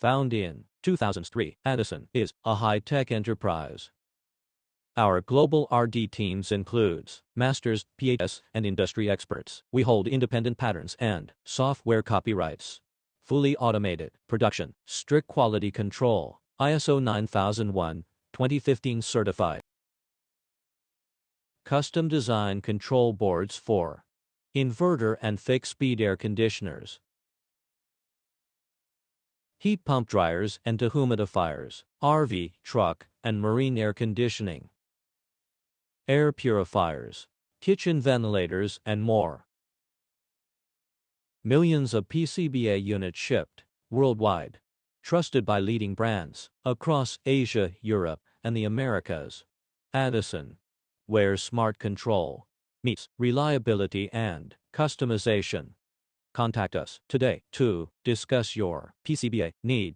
Founded in 2003, Addisen is a high-tech enterprise. Our global R&D teams includes masters, PhDs, and industry experts. We hold independent patents and software copyrights. Fully automated production, strict quality control, ISO 9001, 2015 certified. Custom design control boards for inverter and fixed-speed air conditioners, heat pump dryers and dehumidifiers, RV, truck, and marine air conditioning, air purifiers, kitchen ventilators, and more. Millions of PCBA units shipped worldwide, trusted by leading brands across Asia, Europe, and the Americas. Addisen, where smart control meets reliability and customization. Contact us today to discuss your PCBA needs.